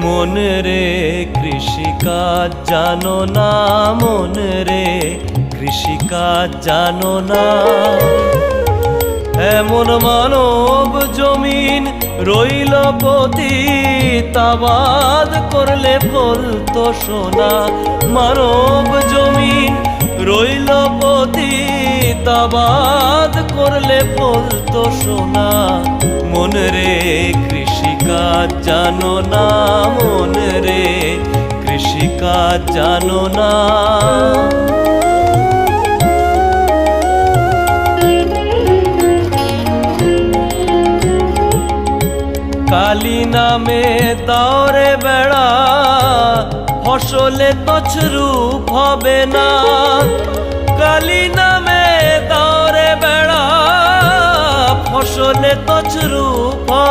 মন রে কৃষিকাজ জানো না, মন রে কৃষিকাজ জানো না। এমন মানব জমিন রইল পতিত, আবাদ করলে ফলতো সোনা। মানব জমিন রইল পতিত, আবাদ করলে ফলতো সোনা। মন রে কৃষিকাজ জানো না, মন রে কৃষিকাজ জানো না। কালী নামে দাওরে বেড়া, ফসলে তছরূপ হবে না। কালী নামে দাওরে বেড়া, ফসলে তছরূপ